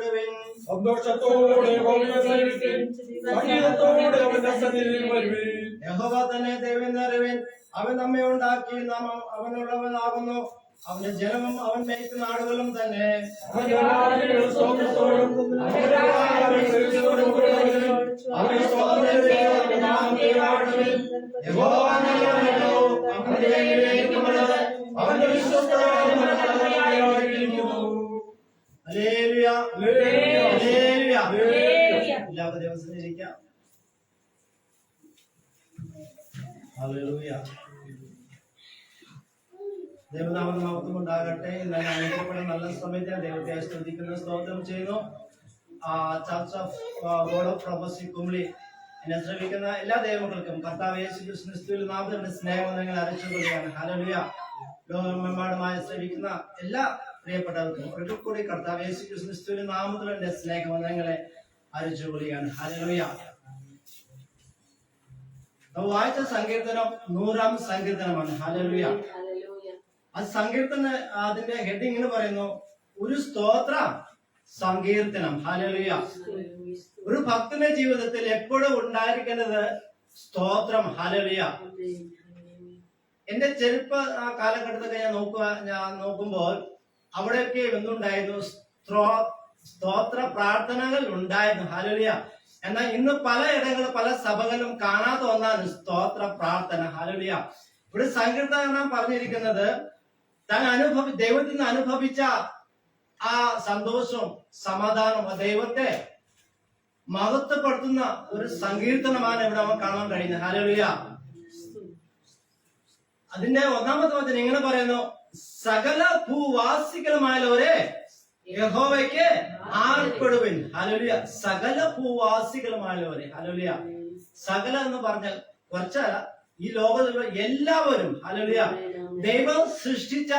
ആർപ്പെടുവിൻ. സന്തോഷത്തോടെ സംഗീതത്തോടെ അവന്റെ സന്നിധിയിൽ വരുവിൻ. യഹോവ തന്നെ ദൈവം അറിവിൻ. അവൻ നമ്മെ ഉണ്ടാക്കി, നാം അവനുള്ളവനാകുന്നു. അവന്റെ ജനവും അവൻ മേയ്ക്കുന്ന ആടുകളും തന്നെ. അവന്റെ വിശ്വസ്തത എല്ലാവരും ദിവസം ഇരിക്കാം. ഹല്ലേലൂയ. ദൈവനാമം മഹത്വം ഉണ്ടാകട്ടെ. ഇന്നലെ അനുഗ്രഹപ്പെട്ട നല്ല സമയത്ത് ദൈവത്തെ സ്തുതിക്കുന്ന സ്തോത്രം ചെയ്യുന്നു. Church of God of prophecy Kumily എന്നെ ശ്രമിക്കുന്ന എല്ലാ ദൈവങ്ങൾക്കും കർത്താവ് യേശു ക്രിസ്തുവിൽ നാമത്തിന്റെ സ്നേഹം അറിയിച്ചുകൊള്ളുകയാണ്. ഹല്ലേലൂയ. ലോകമെമ്പാടുമായി ശ്രമിക്കുന്ന എല്ലാ പ്രിയപ്പെട്ടവർക്കും ഒരിക്കൽ കൂടി കർത്താവ് യേശു ക്രിസ്തുവിൽ നാമത്തിൽ എന്റെ സ്നേഹവന്ദനങ്ങളെ അറിയിച്ചുകൊള്ളുകയാണ്. ഹല്ലേലൂയ. വായിച്ച സങ്കീർത്തനം 100-ാം സങ്കീർത്തനമാണ്. ഹല്ലേലൂയ. ആ സങ്കീർത്തന അതിന്റെ ഹെഡിങ് എന്ന് പറയുന്നു, ഒരു സ്തോത്ര സങ്കീർത്തനം. ഹല്ലേലൂയ. ഒരു ഭക്തന്റെ ജീവിതത്തിൽ എപ്പോഴും ഉണ്ടായിരിക്കേണ്ടത് സ്തോത്രം. ഹല്ലേലൂയ. എന്റെ ചെറുപ്പ കാലഘട്ടത്തൊക്കെ ഞാൻ നോക്കുമ്പോൾ അവിടെയൊക്കെ എന്തുണ്ടായിരുന്നു? സ്തോത്ര പ്രാർത്ഥനകൾ ഉണ്ടായിരുന്നു. ഹല്ലേലൂയ. എന്നാൽ ഇന്ന് പലയിടങ്ങളും പല സഭകളിലും കാണാതെ ഒന്നാണ് സ്തോത്ര പ്രാർത്ഥന. ഹല്ലേലൂയ. ഇവിടെ സങ്കീർത്തനം പറഞ്ഞിരിക്കുന്നത് താൻ ദൈവത്തിൽ നിന്ന് അനുഭവിച്ച ആ സന്തോഷവും സമാധാനവും ദൈവത്തെ മഹത്വപ്പെടുത്തുന്ന ഒരു സങ്കീർത്തനമാണ് ഇവിടെ നമുക്ക് കാണാൻ കഴിയുന്നത്. ഹല്ലേലൂയ. അതിന്റെ 1-ാമത്തെ വചനം ഇങ്ങനെ പറയുന്നു, സകല ഭൂവാസികളുമായുള്ളവരെ യഹോവയ്ക്ക് ആർപ്പെടുവിൻ. ഹല്ലേലൂയ. സകല ഭൂവാസികളുമായുള്ളവരെ. ഹല്ലേലൂയ. സകല എന്ന് പറഞ്ഞാൽ കുറച്ചല്ല, ഈ ലോകത്തിലുള്ള എല്ലാവരും. ഹല്ലേലൂയ. ദൈവം സൃഷ്ടിച്ച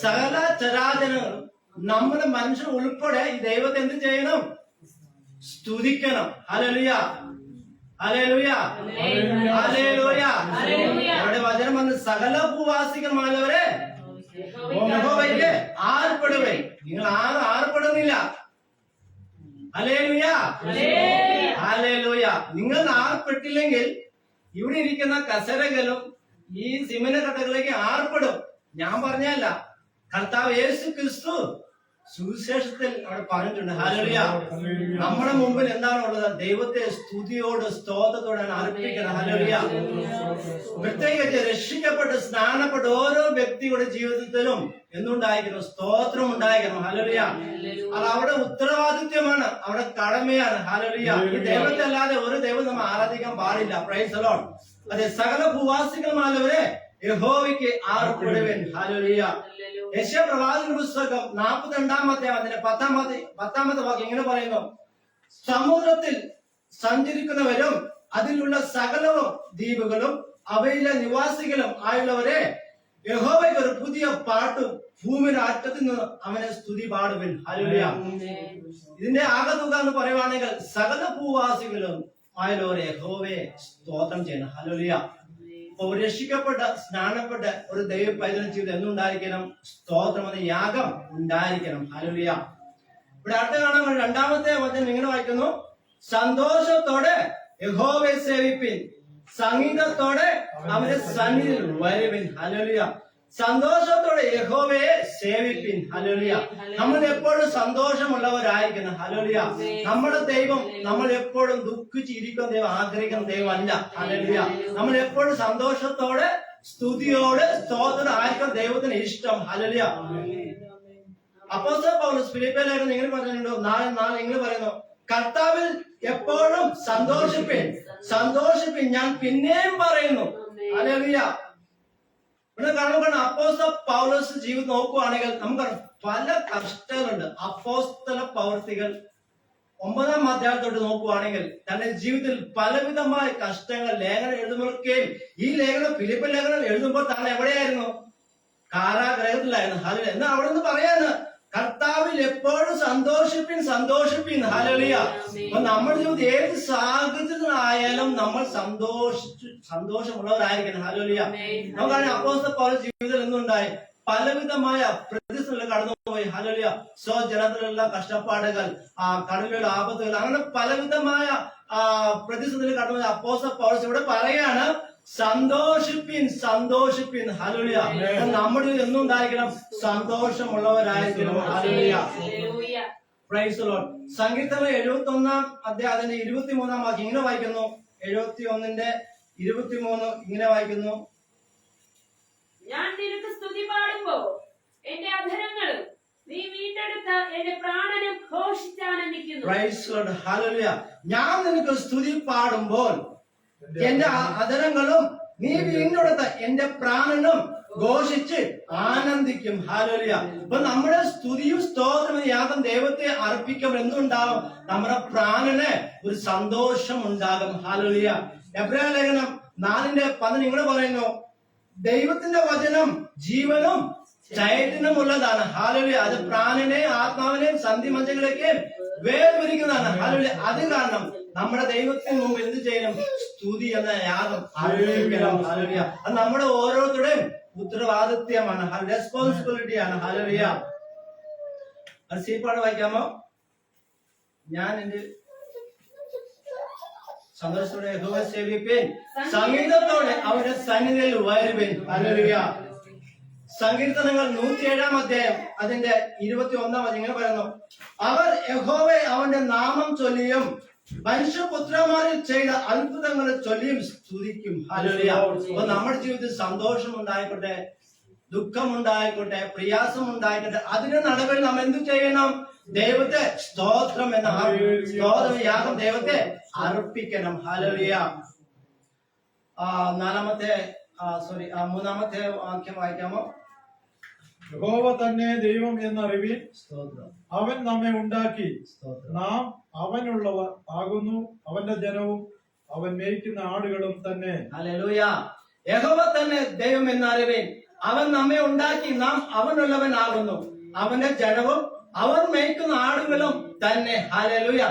സകല ചരാചരങ്ങളും നമ്മുടെ മനുഷ്യർ ഉൾപ്പെടെ ഈ ദൈവത്തെ എന്ത് ചെയ്യണം? സ്തുതിക്കണം. ഹല്ലേലൂയ. ഹല്ലേലൂയ. ഹല്ലേലൂയ. അവിടെ വചനം വന്ന് സകല ഭൂവാസികളുമായുള്ളവരെ യഹോവയ്ക്ക് ആർപ്പെടുവേ. നിങ്ങൾ ആരും ആർപ്പെടുന്നില്ല. ഹല്ലേലൂയ. ഹല്ലേലൂയ. നിങ്ങൾ ആർപ്പെട്ടില്ലെങ്കിൽ ഇവിടെ ഇരിക്കുന്ന കസരകളും ഈ സിമനക്കട്ടകളിലേക്ക് ആർപ്പെടും. ഞാൻ പറഞ്ഞല്ല, കർത്താവ് യേശു ക്രിസ്തു സുവിശേഷത്തിൽ അവിടെ പറഞ്ഞിട്ടുണ്ട്. ഹല്ലേലൂയ. നമ്മുടെ മുമ്പിൽ എന്താണുള്ളത്? ദൈവത്തെ സ്തുതിയോട് സ്തോത്രത്തോടാണ് അർപ്പിക്കുന്നത്. ഹല്ലേലൂയ. പ്രത്യേകിച്ച് രക്ഷിക്കപ്പെട്ട് സ്നാനപ്പെട്ട് ഓരോ വ്യക്തിയുടെ ജീവിതത്തിലും എന്തുണ്ടായിരിക്കുന്നു? സ്തോത്രം ഉണ്ടായിരിക്കണം. ഹല്ലേലൂയ. അത് അവിടെ ഉത്തരവാദിത്വമാണ്, അവിടെ കടമയാണ്. ഹല്ലേലൂയ. ഈ ദൈവത്തെ അല്ലാതെ ഒരു ദൈവം നമ്മൾ ആരാധിക്കാൻ പാടില്ല. Price the Lord. അതെ, സകല ഭൂവാസികളുമായുള്ളവരെ യഹോവയ്ക്ക് ആർപ്പെടുവിൻ. ഹല്ലേലൂയ. യെശയ്യാ പ്രവാചകന്റെ പുസ്തകം 42-ാമത്തെ അതിന്റെ 10-ാമത്തെ വാക്യം ഇങ്ങനെ പറയുന്നു, സമുദ്രത്തിൽ സഞ്ചരിക്കുന്നവരും അതിലുള്ള സകലവും ദ്വീപുകളും അവയിലെ നിവാസികളും ആയുള്ളവരെ യഹോവയ്ക്ക് ഒരു പുതിയ പാട്ടും ഭൂമിയുടെ അറ്റത്ത് നിന്ന് അവനെ സ്തുതി പാടുവിൻ. ഹല്ലേലൂയ. ഇതിന്റെ ആകത്തുക എന്ന് പറയുവാണെങ്കിൽ സകല ഭൂവാസികളും ആയുള്ളവരെ യഹോവയെ സ്തോത്രം ചെയ്യണം. ഹല്ലേലൂയ. രക്ഷിക്കപ്പെട്ട സ്നാനപ്പെട്ട ഒരു ദൈവ പൈതൃക ജീവിതം എന്നുണ്ടായിരിക്കണം? സ്തോത്രം എന്ന യാഗം ഉണ്ടായിരിക്കണം. ഹല്ലേലൂയ. ഇവിടെ അടുത്ത കാണാൻ 2-ാമത്തെ വചനം ഇങ്ങനെ വായിക്കുന്നു, സന്തോഷത്തോടെ യഹോവയെ സേവിപ്പിൻ, സംഗീതത്തോടെ അവന്റെ സന്നിധിയിൽ വരുവിൻ. ഹല്ലേലൂയ. സന്തോഷത്തോടെ യഹോവയെ സേവിപ്പിൻ. ഹല്ലേലൂയ. നമ്മൾ എപ്പോഴും സന്തോഷമുള്ളവരായിരിക്കണം. ഹല്ലേലൂയ. നമ്മുടെ ദൈവം നമ്മൾ എപ്പോഴും ദുഃഖിച്ചിരിക്കുന്ന ദൈവം ആഗ്രഹിക്കുന്ന ദൈവം അല്ല. ഹല്ലേലൂയ. നമ്മൾ എപ്പോഴും സന്തോഷത്തോടെ സ്തുതിയോടെ സ്തോത്രം ആയിരിക്കും ദൈവത്തിന് ഇഷ്ടം. ഹല്ലേലൂയ. അപ്പോസ്തലൻ പൗലോസ് ഫിലിപ്പിയ ലേഖനം ഇങ്ങനെ പറഞ്ഞിട്ടുണ്ടോ? 4:4 ഇങ്ങനെ പറയുന്നു, കർത്താവിൽ എപ്പോഴും സന്തോഷിപ്പിൻ, സന്തോഷിപ്പിൻ, ഞാൻ പിന്നെയും പറയുന്നു. ഹല്ലേലൂയ. ഇവിടെ കാണുമ്പോൾ അപ്പോസ്തല പൗലോസ് ജീവിതം നോക്കുകയാണെങ്കിൽ നമുക്ക് പല കഷ്ടങ്ങളുണ്ട്. അപ്പോസ്തല പ്രവൃത്തികൾ 9-ാം അധ്യായത്തോട്ട് നോക്കുകയാണെങ്കിൽ തന്റെ ജീവിതത്തിൽ പലവിധമായ കഷ്ടങ്ങൾ ലേഖനം എഴുതുമ്പോഴൊക്കെയും ഈ ലേഖനം ഫിലിപ്പിയൻ ലേഖനം എഴുതുമ്പോൾ താൻ എവിടെയായിരുന്നു? കാരാഗ്രഹത്തിലായിരുന്നു. ഹല്ലേലൂയ. എന്നാൽ അവിടെ നിന്ന് പറയാണ്, കർത്താവിൽ എപ്പോഴും സന്തോഷിപ്പിൻ, സന്തോഷിപ്പിൻ. ഹല്ലേലൂയ. അപ്പൊ നമ്മുടെ ജീവിതത്തിൽ ഏത് സാഹചര്യത്തിലായാലും നമ്മൾ സന്തോഷമുള്ളവരായിരിക്കണം. ഹല്ലേലൂയ. നമുക്കറിയാം അപ്പോസ്തല പൗലോസ് ജീവിതത്തിൽ എന്തുണ്ടായി? പലവിധമായ പ്രതിസന്ധികൾ കടന്നുപോയി. ഹല്ലേലൂയ. സോ ജനത്തിലുള്ള കഷ്ടപ്പാടുകൾ, കടലിലുള്ള ആപത്തുകൾ, അങ്ങനെ പലവിധമായ പ്രതിസന്ധികൾ കടന്നുപോയി. അപ്പോസ്തലൻ പൗലോസ് ഇവിടെ പറയാണ്, സന്തോഷിപ്പിൻ, സന്തോഷിപ്പിൻ. ഹല്ലേലൂയ. നമ്മുടെ എന്നും ഉണ്ടായിരിക്കണം സന്തോഷമുള്ളവരായിരിക്കണം. ഹല്ലേലൂയ. Price the Lord. സങ്കീർത്തനം 71-ാം അധ്യായം അതിന്റെ 23-ാം വാക്യം ഇങ്ങനെ വായിക്കുന്നു. 71-ന്റെ-23 ഇങ്ങനെ വായിക്കുന്നു. ഞാൻ നിനക്ക് സ്തുതി പാടുമ്പോൾ എന്റെ അധരങ്ങളും നീ വീണ്ടെടുത്ത എന്റെ പ്രാണനും ഘോഷിച്ചാനന്ദിക്കുന്നു. Praise the lord. ഹല്ലേലൂയ. ഞാൻ നിനക്ക് സ്തുതി പാടുമ്പോൾ എന്റെ അധരങ്ങളും നീ വീണ്ടെടുത്ത എന്റെ പ്രാണനും ഘോഷിച്ച് ആനന്ദിക്കും. ഹല്ലേലൂയ. അപ്പൊ നമ്മുടെ സ്തുതിയും സ്തോത്രവും യാഗം ദൈവത്തെ അർപ്പിക്കും. എന്തുണ്ടാവും? നമ്മുടെ പ്രാണന് ഒരു സന്തോഷം ഉണ്ടാകും. ഹല്ലേലൂയ. എബ്രായ ലേഖനം 4:10 ഇങ്ങനെ പറയുന്നു, ദൈവത്തിന്റെ വചനം ജീവനും ചൈതന്യമുള്ളതാണ്. ഹല്ലേലൂയ. അത് പ്രാണനെയും ആത്മാവിനെയും സന്ധിമഞ്ചകളൊക്കെ വേർതിരിക്കുന്നതാണ്. ഹല്ലേലൂയ. അത് കാരണം നമ്മുടെ ദൈവത്തിന് മുമ്പ് എന്ത് ചെയ്യണം? സ്തുതി എന്ന യാഗം അർപ്പിക്കണം. ഹല്ലേലൂയ. അത് നമ്മുടെ ഓരോരുത്തരുടെയും ഉത്തരവാദിത്വമാണ്, റെസ്പോൺസിബിലിറ്റിയാണ്. ഹല്ലേലൂയ. അത് സീപ്പാട് വായിക്കാമോ? ഞാൻ എന്റെ സന്തോഷത്തോടെ യഹോവയെ സേവിപ്പിൻ, സംഗീതത്തോടെ അവരുടെ സന്നിധിയിൽ വരുവിൻ. ഹല്ലേലൂയ. സങ്കീർത്തനങ്ങൾ 107-ാം അധ്യായം അതിന്റെ 21-ാം വചനം ഇങ്ങനെ പറയുന്നു, അവർ യഹോവയെ അവന്റെ നാമം ചൊല്ലിയും മനുഷ്യപുത്രന്മാരിൽ ചെയ്ത അത്ഭുതങ്ങളെ ചൊല്ലിയും സ്തുതിക്കും. ഹല്ലേലൂയ. അപ്പൊ നമ്മുടെ ജീവിതത്തിൽ സന്തോഷം ഉണ്ടായിക്കോട്ടെ, ദുഃഖം ഉണ്ടായിക്കോട്ടെ, പ്രയാസം ഉണ്ടായിക്കോട്ടെ, അതിന്റെ നടുവിൽ നാം എന്ത് ചെയ്യണം? ദൈവത്തെ സ്തോത്രം എന്ന സ്തോത്ര യാഗം ദൈവത്തെ അർപ്പിക്കണം. ഹല്ലേലൂയ. മൂന്നാമത്തെ വാക്യം വായിക്കാമോ? യഹോവ തന്നെ ദൈവം എന്നറിവിൻ, സ്തോത്രം. അവൻ നമ്മെ ഉണ്ടാക്കി, സ്തോത്രം. നാം അവനുള്ളവർ ആകുന്നു, അവന്റെ ജനവും അവൻ മേയ്ക്കുന്ന ആടുകളും തന്നെ. ഹല്ലേലൂയ. യഹോവ തന്നെ ദൈവം എന്നറിവിൻ, അവൻ നമ്മെ ഉണ്ടാക്കി, നാം അവനുള്ളവനാകുന്നു, അവന്റെ ജനവും അവൻ മേയ്ക്കുന്ന ആടുകളും തന്നെ. ഹല്ലേലൂയ.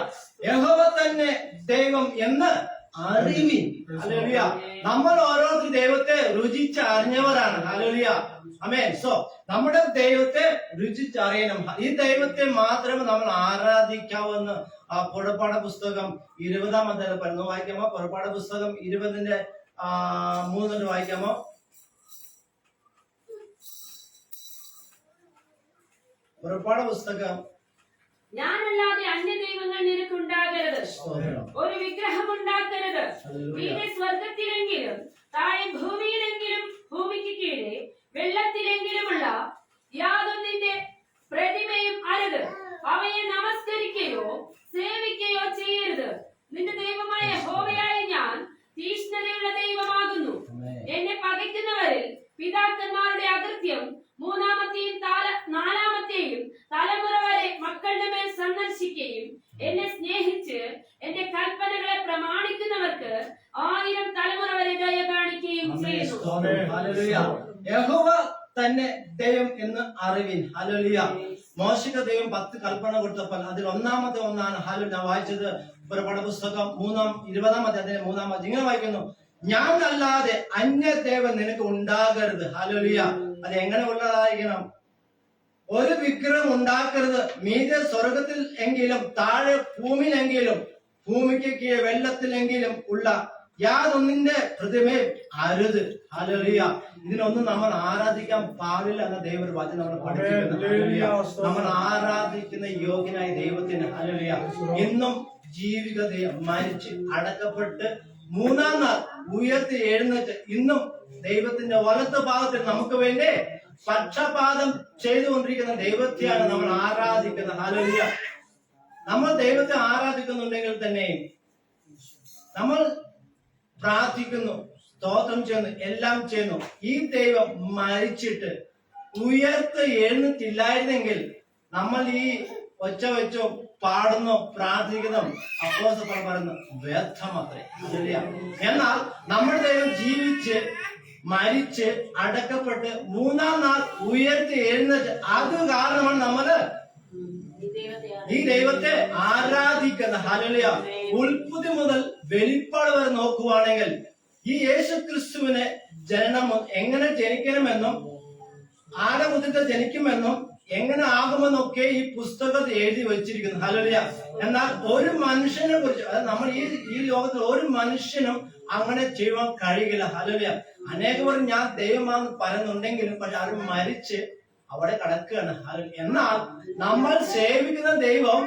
യഹോവ തന്നെ ദൈവം എന്ന് അറിവിൻ. ഹല്ലേലൂയ. നമ്മൾ ഓരോരുത്തരും ദൈവത്തെ രുചിച്ച് അറിഞ്ഞവരാണ്. ഹല്ലേലൂയ. ആമേൻ. സോ നമ്മുടെ ദൈവത്തെ രുചിച്ചറിയണം. ഈ ദൈവത്തെ മാത്രമേ നമ്മൾ ആരാധിക്കാവെന്ന് പുറപ്പാട് പുസ്തകം 20-ാം അധ്യായം പറയുന്നു. വായിക്കാമോ? പുറപ്പാട് പുസ്തകം 20-ന്റെ-3 വായിക്കാമോ? പുറപ്പാട് പുസ്തകം. ഞാനല്ലാതെ അന്യ ദൈവങ്ങൾ നിനക്ക് ഉണ്ടാകരുത്, ഒരു വിഗ്രഹം ഉണ്ടാക്കരുത്. മീതെ സ്വർഗത്തിലെങ്കിലും താഴെ ഭൂമിയിലെങ്കിലും ഭൂമിക്ക് കീഴെ വെള്ളത്തിലെങ്കിലുമുള്ള യാതൊന്നിന്റെ പ്രതിമയും അരുത്. അവയെ നമസ്കരിക്കുകയോ സേവിക്കുകയോ ചെയ്യരുത്. നിന്റെ ദൈവമായ യഹോവയായ ഞാൻ തീഷ്ണതയുള്ള ദൈവമാകുന്നു. എന്നെ പകയ്ക്കുന്നവരിൽ പിതാക്കന്മാരുടെ അകൃത്യം മൂന്നാമത്തെയും നാലാമത്തെയും തലമുറ വരെ മക്കളുടെ മേൽ സന്ദർശിക്കുകയും എന്നെ സ്നേഹിച്ച് എന്റെ കൽപ്പനകളെ പ്രമാണിക്കുന്നവർക്ക് 1000 തലമുറ വരെ ദയ കാണിക്കുകയും ചെയ്യുന്നു. യഹോവ തന്നെ ദൈവം എന്ന് അറിവിൻ. ഹല്ലേലൂയ. മോശയ്ക്ക് ദൈവം 10 കൽപ്പന കൊടുത്തപ്പോൾ അതിൽ ഒന്നാമത്തെ ഒന്നാണ് ഹല്ലേലൂയ ഞാൻ വായിച്ചത്. പുറപ്പാട് പുസ്തകം 20-ാം അധ്യായത്തിന്റെ 3-ാം വാക്യം ഇങ്ങനെ വായിക്കുന്നു, ഞാൻ അല്ലാതെ അന്യ ദൈവം നിനക്ക് ഉണ്ടാകരുത്. ഹല്ലേലൂയ. അത് എങ്ങനെ ഉള്ളതായിരിക്കണം? ഒരു വിഗ്രഹം ഉണ്ടാക്കരുത്. മീതെ സ്വർഗത്തിൽ എങ്കിലും താഴെ ഭൂമിയിലെങ്കിലും ഭൂമിക്ക് കീഴെ വെള്ളത്തിലെങ്കിലും ഉള്ള യാതൊന്നിന്റെ പ്രതിമയും അരുത്. ഹല്ലേലൂയ. ഇതിനൊന്നും നമ്മൾ ആരാധിക്കാൻ പാടില്ല എന്ന ദൈവ വചനം നമ്മൾ പഠിപ്പിക്കുന്നു. ഹല്ലേലൂയ. നമ്മൾ ആരാധിക്കുന്ന യോഗ്യനായ ദൈവത്തിന് ഹല്ലേലൂയ ഇന്നും ജീവിക മരിച്ച് അടക്കപ്പെട്ട് 3-ാം നാൾ ഉയർത്തി എഴുന്നേറ്റ് ഇന്നും ദൈവത്തിന്റെ വലത്ത് ഭാഗത്തിൽ നമുക്ക് വേണ്ടി പക്ഷപാതം ചെയ്തുകൊണ്ടിരിക്കുന്ന ദൈവത്തെയാണ് നമ്മൾ ആരാധിക്കുന്നത്. ഹല്ലേലൂയ. നമ്മൾ ദൈവത്തെ ആരാധിക്കുന്നുണ്ടെങ്കിൽ തന്നെ നമ്മൾ പ്രാർത്ഥിക്കുന്നു, സ്തോത്രം ചെയ്യുന്നു, എല്ലാം ചെയ്യുന്നു. ഈ ദൈവം മരിച്ചിട്ട് ഉയർത്ത് എഴുന്നിട്ടില്ലായിരുന്നെങ്കിൽ നമ്മൾ ഈ ഒച്ച വെച്ചോ പാടുന്നോ പ്രാർത്ഥിക്കുന്നോ അപ്പോസ്തലൻ പറയുന്നു വ്യർത്ഥമത്രേ. എന്നാൽ നമ്മുടെ ദൈവം ജീവിച്ച് മരിച്ച് അടക്കപ്പെട്ട് 3-ാം നാൾ ഉയർത്തി എഴുന്നേറ്റ് അത് കാരണമാണ് നമ്മള് ഈ ദൈവത്തെ ആരാധിക്കുന്ന. ഹല്ലേലൂയ. ഉൽപ്പത്തി മുതൽ വെളിപ്പാട് വരെ നോക്കുവാണെങ്കിൽ ഈ യേശു ക്രിസ്തുവിനെ ജനനം എങ്ങനെ ജനിക്കണമെന്നും ആടമുദ്രത്തിൽ ജനിക്കുമെന്നും എങ്ങനെ ആകുമെന്നൊക്കെ ഈ പുസ്തകത്തിൽ എഴുതി വെച്ചിരിക്കുന്നു. ഹല്ലേലൂയ. എന്നാൽ ഒരു മനുഷ്യനെ കുറിച്ച്, നമ്മൾ ഈ ലോകത്തിൽ ഒരു മനുഷ്യനും അങ്ങനെ ചെയ്യുവാൻ കഴിയില്ല. ഹല്ലേലൂയ. അനേകർ ഞാൻ ദൈവമാണെന്ന് പറയുന്നുണ്ടെങ്കിലും പക്ഷെ അവർ മരിച്ച് അവിടെ കിടക്കുകയാണ്. എന്നാൽ നമ്മൾ സേവിക്കുന്ന ദൈവം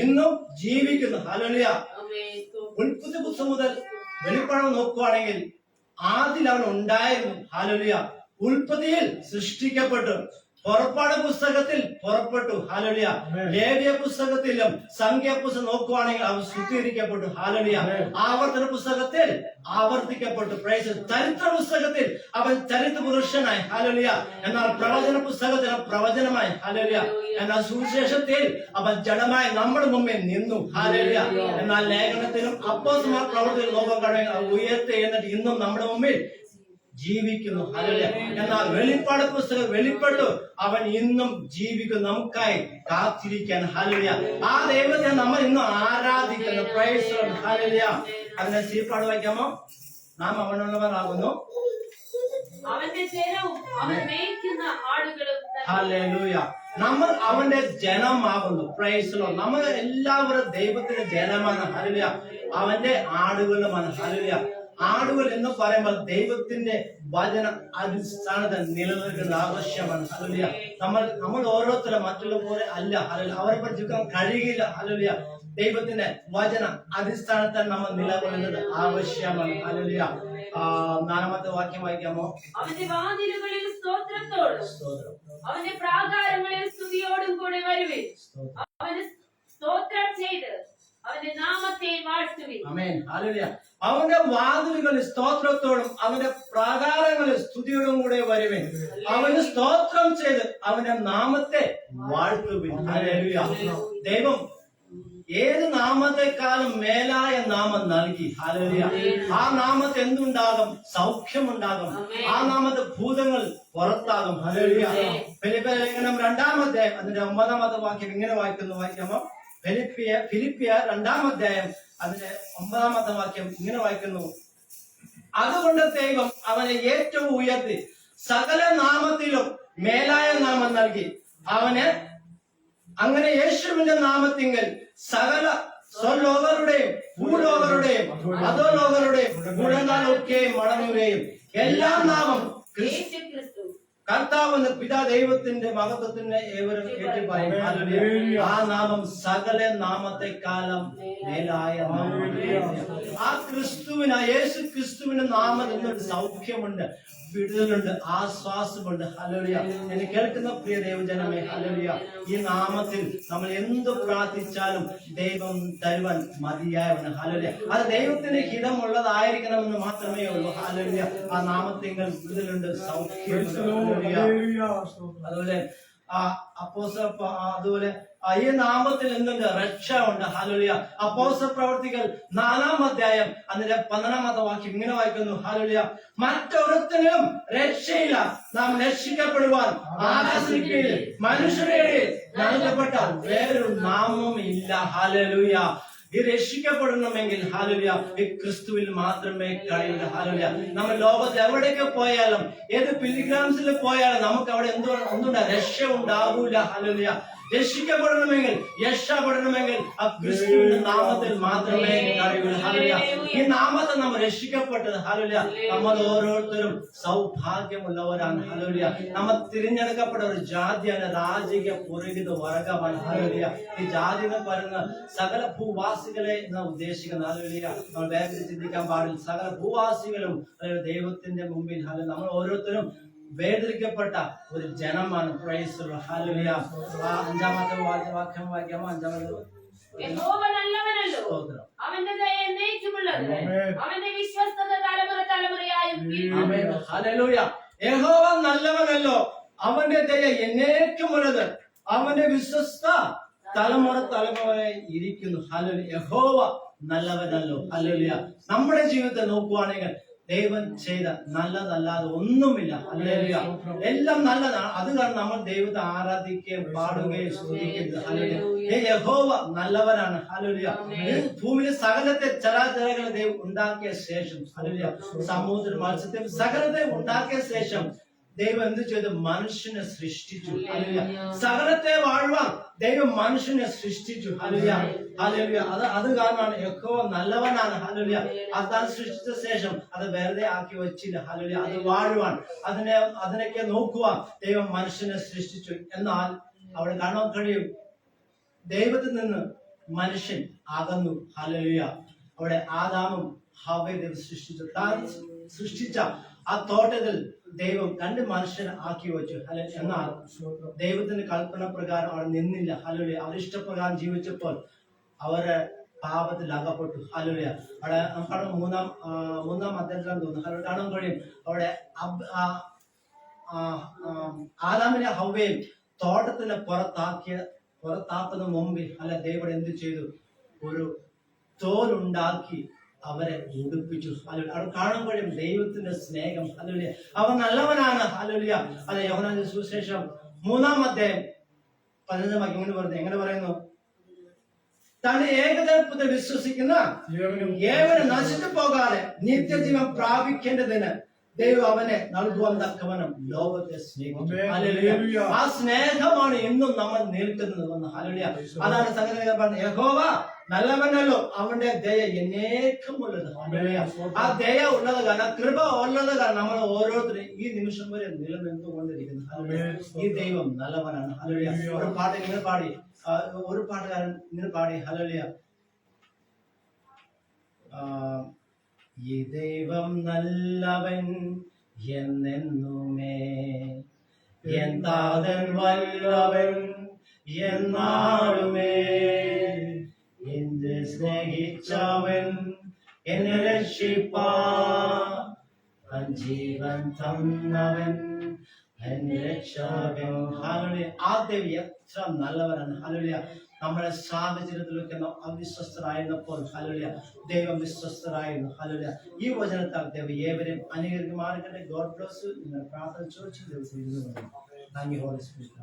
ഇന്നും ജീവിക്കുന്നു. ഹല്ലേലൂയ. ഉൽപ്പത്തി പുസ്തകം മുതൽ വെളിപ്പാട് നോക്കുവാണെങ്കിൽ ആദിൽ അവൻ ഉണ്ടായിരുന്നു. ഹല്ലേലൂയ. ഉൽപ്പത്തിയിൽ സൃഷ്ടിക്കപ്പെട്ടു. പുറപ്പാട് പുസ്തകത്തിൽ പുറപ്പെട്ടു. ഹല്ലേലൂയ. ലേവ്യ പുസ്തകത്തിലും സംഖ്യ പുസ്തകം നോക്കുവാണെങ്കിൽ അവൻ ശുദ്ധീകരിക്കപ്പെട്ടു. ഹല്ലേലൂയ. ആവർത്തന പുസ്തകത്തിൽ ആവർത്തിക്കപ്പെട്ടു. ചരിത്ര പുസ്തകത്തിൽ അവൻ ചരിത്ര പുരുഷനായി. ഹല്ലേലൂയ. എന്നാൽ പ്രവചന പുസ്തകത്തിൽ പ്രവചനമായി. ഹല്ലേലൂയ. എന്നാൽ സുവിശേഷത്തിൽ അവൻ ജഡമായി നമ്മുടെ മുമ്പിൽ നിന്നു. ഹല്ലേലൂയ. എന്നാൽ ലേഖനത്തിലും അപ്പോസ്തലന്മാർ പ്രവർത്തിയിൽ നോക്കാൻ കഴിയും ഉയർത്തി എന്നിട്ട് ഇന്നും നമ്മുടെ മുമ്പിൽ ജീവിക്കുന്നു. ഹല്ലേലൂയ. എന്നാൽ വെളിപ്പാട് പുസ്തകം വെളിപ്പെട്ടു അവൻ ഇന്നും ജീവിക്കുന്നു. നമുക്കായി കാത്തിരിക്കാൻ. ഹല്ലേലൂയ. ആ ദൈവത്തെ നമ്മൾ ഇന്നും ആരാധിക്കുന്നു. Price the lord. ഹല്ലേലൂയ. അതിനെ സീപ്പാട് വായിക്കാമോ? നാം അവനുള്ളവരാകുന്നു, അവന്റെ ജനവും അവൻ മേയ്ക്കുന്ന ആടുകളും. ഹല്ലേലൂയ. നമ്മൾ അവന്റെ ജനമാകുന്നു. Price the Lord. നമ്മൾ എല്ലാവരും ദൈവത്തിന്റെ ജനമാണ്. ഹല്ലേലൂയ. അവന്റെ ആടുകളുമാണ്. ഹല്ലേലൂയ. ആടുകൾ എന്ന് പറയുമ്പോൾ ദൈവത്തിന്റെ വചന അടിസ്ഥാനത്തിൽ നിലനിൽക്കുന്ന ആവശ്യമാണ്. ഹല്ലേലൂയ. നമ്മൾ ഓരോരുത്തരും മറ്റുള്ള പോലെ അല്ല. ഹല്ലേലൂയ. അവരെ പഠിക്കാൻ കഴിയില്ല. ഹല്ലേലൂയ. ദൈവത്തിന്റെ വചന അടിസ്ഥാനത്തിൽ നമ്മൾ നിലകൊള്ളുന്നത് ആവശ്യമാണ്. ഹല്ലേലൂയ. 4-ാമത്തെ വാക്യം വായിക്കാമോ? അവന്റെ വാതിലുകളിൽ സ്തോത്രത്തോടും അവന്റെ പ്രാകാരങ്ങളിൽ സ്തുതിയോടും കൂടെ വരുവിൻ. അവന് സ്തോത്രം ചെയ്ത് അവന്റെ നാമത്തെ വാഴ്ത്തുവിൻ. ആമേൻ. ഹല്ലേലൂയ. അവന്റെ വാതിലുകളിൽ സ്തോത്രത്തോടും അവന്റെ പ്രാകാരങ്ങളിൽ സ്തുതിയോടും കൂടെ വരുവിൻ. അവന് സ്തോത്രം ചെയ്ത് അവന്റെ നാമത്തെ വാഴ്ത്തുവിൻ. ഹല്ലേലൂയ. ദൈവം ഏത് നാമത്തെക്കാളും മേലായ നാമം നൽകി. ഹല്ലേലൂയ. ആ നാമത്തെ എന്തുണ്ടാകും? സൗഖ്യമുണ്ടാകും. ആ നാമത്തെ ഭൂതങ്ങൾ പുറത്താകും. ഹല്ലേലൂയ. ഫിലിപ്പിയ ലേഖനം 2-ാം അധ്യായം അതിന്റെ 9-ാമത്തെ വാക്യം ഇങ്ങനെ വായിക്കാമോ? ഫിലിപ്പിയ 2-ാം അധ്യായം അതിന്റെ 9-ാമത്തെ വാക്യം ഇങ്ങനെ വായിക്കുന്നു. അതുകൊണ്ട് ദൈവം അവനെ ഏറ്റവും ഉയർത്തി സകല നാമത്തിലും മേലായ നാമം നൽകി. അവന് അങ്ങനെ യേശുവിന്റെ നാമത്തിങ്കൽ സകല സ്വർലോകരുടെയും ഭൂലോകരുടെയും അധോലോകരുടെയും ഗുണങ്ങളൊക്കെയും മടങ്ങുകയും എല്ലാ നാമം കർത്താവെന്ന് പിതാ ദൈവത്തിന്റെ മഹത്വത്തിന്റെ ഏവരും കേട്ടി പറയും. ഹല്ലേലൂയ. ആ നാമം സകല നാമത്തെക്കാലം മേലായ നാമമാണ്. ആ ക്രിസ്തുവിന്, യേശു ക്രിസ്തുവിന്റെ നാമത്തിൽ നിന്നൊരു സൗഖ്യമുണ്ട്, വിടുതലുണ്ട്, ആശ്വാസമുണ്ട്. ഹല്ലേലൂയ. എന്നെ കേൾക്കുന്ന പ്രിയ ദൈവജനമേ, ഹല്ലേലൂയ. ഈ നാമത്തിൽ നമ്മൾ എന്ത് പ്രാർത്ഥിച്ചാലും ദൈവം തരുവാൻ മതിയായവന്. ഹല്ലേലൂയ. അത് ദൈവത്തിന് ഹിതമുള്ളതായിരിക്കണമെന്ന് മാത്രമേ ഉള്ളൂ. ഹല്ലേലൂയ. ആ നാമത്തിങ്കൽ വിടുതലുണ്ട്, സൗഖ്യമുണ്ട്. അതുപോലെ അതുപോലെ ഈ നാമത്തിൽ എന്തുണ്ട്? രക്ഷ ഉണ്ട്. ഹല്ലേലൂയ. അപ്പോസ്തല പ്രവർത്തികൾ 4-ാം അധ്യായം അതിന്റെ 12-ാമത്തെ വാക്യം ഇങ്ങനെ വായിക്കുന്നു. ഹല്ലേലൂയ. മറ്റൊരുത്തനും രക്ഷയില്ല, നാം രക്ഷിക്കപ്പെടുവാൻ ആകാശത്തിൽ മനുഷ്യരുടെ നൽകപ്പെട്ട വേറൊരു നാമവും ഇല്ല. ഹല്ലേലൂയ. ഈ രക്ഷിക്കപ്പെടണമെങ്കിൽ ഹല്ലേലൂയ ഈ ക്രിസ്തുവിൽ മാത്രമേ കഴിയൂ. ഹല്ലേലൂയ. നമ്മൾ ലോകത്ത് എവിടേക്ക് പോയാലും, ഏത് പിലിഗ്രാംസിൽ പോയാലും നമുക്ക് അവിടെ എന്തുണ്ടാ? രക്ഷ ഉണ്ടാകൂല. ഹല്ലേലൂയ. രക്ഷിക്കപ്പെടണമെങ്കിൽ, രക്ഷപ്പെടണമെങ്കിൽ ആ ക്രിസ്തുവിന്റെ നാമത്തിൽ മാത്രമേ കഴിയൂ. ഹല്ലേലൂയ. ഈ നാമത്തിൽ നമ്മൾ രക്ഷിക്കപ്പെട്ടത്. ഹല്ലേലൂയ. നമ്മൾ ഓരോരുത്തരും സൗഭാഗ്യമുള്ളവരാണ്. ഹല്ലേലൂയ. നമ്മൾ തിരഞ്ഞെടുക്കപ്പെട്ട ഒരു ജാതിയാണ്, രാജകീയ പുരോഹിത വർഗമാണ്. ഹല്ലേലൂയ. ഈ ജാതി എന്ന് പറയുന്ന സകല ഭൂവാസികളെ ഉദ്ദേശിക്കുന്നത്. ഹല്ലേലൂയ. നമ്മൾ വേഗത്തിൽ ചിന്തിക്കാൻ പാടില്ല. സകല ഭൂവാസികളും ദൈവത്തിന്റെ മുമ്പിൽ നമ്മൾ ഓരോരുത്തരും വേദനിക്കപ്പെട്ട ഒരു ജനമാണ്. Praise the lord. ഹല്ലേലൂയ. 5-ാമത്തെ വാക്യം വായിക്കാമോ? 5-ാമത്തെ യഹോവ നല്ലവനല്ലോ, അവന്റെ ദയ എന്നേക്കുമുള്ളത്, അവന്റെ വിശ്വസ്തത തലമുറ തലമുറയായും. ആമേൻ. ഹല്ലേലൂയ. യഹോവ നല്ലവനല്ലോ, അവന്റെ ദയ എന്നേക്കുമുള്ളത്, അവന്റെ വിശ്വസ്ത തലമുറ തലമുറയായി ഇരിക്കുന്നു. ഹല്ലേലൂയ. യഹോവ നല്ലവനല്ലോ. ഹല്ലേലൂയ. നമ്മുടെ ജീവിതത്തെ നോക്കുവാണെങ്കിൽ ദൈവം ചെയ്ത നല്ലതല്ലാതെ ഒന്നുമില്ല. ഹല്ലേലൂയ. എല്ലാം നല്ലതാണ്. അത് കാരണം നമ്മൾ ദൈവത്തെ ആരാധിക്കുകയും പാടുകയും സ്തുതിക്കുന്നത്. ഹല്ലേലൂയ. യഹോവ നല്ലവനാണ്. ഹല്ലേലൂയ. ഭൂമിയിലെ സകലത്തെ ചരാചരങ്ങളെ ദൈവം ഉണ്ടാക്കിയ ശേഷം, ഹല്ലേലൂയ, സമുദ്ര മത്സ്യത്തെ സകലത്തെ ഉണ്ടാക്കിയ ശേഷം ദൈവം എന്ത് ചെയ്തു? മനുഷ്യനെ സൃഷ്ടിച്ചു. ഹല്ലേലൂയ. സകലത്തെ വാഴുവാൻ ദൈവം മനുഷ്യനെ സൃഷ്ടിച്ചു. ഹല്ലേലൂയ. ഹല്ലേലൂയ. അത് കാരണമാണ് യഹോവ നല്ലവനാണ്. ഹല്ലേലൂയ. അതാൻ സൃഷ്ടിച്ച ശേഷം അത് വെറുതെ ആക്കി വെച്ചില്ല. ഹല്ലേലൂയ. അത് വാഴുവാൻ, അതിനൊക്കെ നോക്കുവാൻ ദൈവം മനുഷ്യനെ സൃഷ്ടിച്ചു. എന്നാൽ അവിടെ കാണാൻ കഴിയും, ദൈവത്തിൽ നിന്ന് മനുഷ്യൻ അകന്നു. ഹല്ലേലൂയ. അവിടെ ആദാമും ഹവ്വയും ദൈവം സൃഷ്ടിച്ചു. താൻ സൃഷ്ടിച്ച ആ തോട്ടത്തിൽ ദൈവം 2 മനുഷ്യനെ ആക്കി വെച്ചു. എന്നാൽ ദൈവത്തിന്റെ കൽപ്പന പ്രകാരം അവിടെ നിന്നില്ല. ഹല്ലേലൂയ. അവർ ഇഷ്ടപ്രകാരം ജീവിച്ചപ്പോൾ അവര് പാപത്തിൽ അകപ്പെട്ടു. ഹല്ലേലൂയ. അവിടെ നമുക്ക് മൂന്നാം അധ്യായത്തിലാണ് തോന്നുന്നു. അവിടെ കാണാൻ കഴിയും, അവിടെ ആദാമിനെ ഹവ്വയും തോട്ടത്തിന് പുറത്താക്കുന്ന മുമ്പിൽ ദൈവം എന്ത് ചെയ്തു? ഒരു തോലുണ്ടാക്കി അവരെ ഉടുപ്പിച്ചു. അവിടെ കാണാൻ കഴിയും ദൈവത്തിന്റെ സ്നേഹം. ഹല്ലേലൂയ. അവൻ നല്ലവനാണ്. ഹല്ലേലൂയ. യോഹന്നാന്റെ സുവിശേഷം 3-ാം അധ്യായം 15-ാം വാക്യം എങ്ങനെ പറയുന്നു? തന്റെ ഏകദൈവത്തെ വിശ്വസിക്കുന്ന ഏവനും നശിച്ചു പോകാതെ നിത്യജീവൻ പ്രാപിക്കേണ്ടതിന് ദൈവം അവനെ നൽകുവാൻ തക്കവനും ലോകത്തെ സ്നേഹിച്ചു. ഹല്ലേലൂയ. ആ സ്നേഹമാണ് ഇന്നും നമ്മൾ നിൽക്കുന്നത്. ഹല്ലേലൂയ. അതാണ് സംഗതി പറഞ്ഞത്, യഹോവ നല്ലവനല്ലോ, അവന്റെ ദയ എന്നേക്കുമുള്ളത്. ഹല്ലേലൂയ. ആ ദയ ഉള്ളത് കാരണം, കൃപ ഉള്ളത് കാരണം നമ്മൾ ഓരോരുത്തരും ഈ നിമിഷം വരെ നിലനിന്നുകൊണ്ടിരിക്കുന്നു. ഈ ദൈവം നല്ലവനാണ്. ഹല്ലേലൂയ. ഒരു പാട്ട് ഇങ്ങനെ പാടി, ഒരു പാട്ടുകാരൻ ഇങ്ങനെ പാടി, ഹല്ലേലൂയ, ഈ ദൈവം നല്ലവൻ എന്നെന്നുമേ, എന്താതൻ വല്ലവൻ എന്നാളുമേ, എന്ത് സ്നേഹിച്ചവൻ എന്നെ രക്ഷിപ്പാൻ ജീവൻ തന്നവൻ എന്നെ രക്ഷകൻ. ഹല്ലേലൂയ. ആ ദൈവം എത്ര നല്ലവനാണ്. ഹല്ലേലൂയ. നമ്മുടെ സാഹചര്യത്തിലൊക്കെ അവിശ്വസ്തരായിരുന്നപ്പോൾ ഹല്ലേലൂയ ദൈവം വിശ്വസ്തരായിരുന്നു. ഹല്ലേലൂയ. ഈ വചനത്താൽ ദൈവം ഏവരെയും അനുകരിക്കുമാറാകട്ടെ. God bless you. നിങ്ങൾ പ്രാർത്ഥന ചോദിച്ചു. ദൈവം താങ്ക് യു ഹോളി സ്പിരിറ്റ്.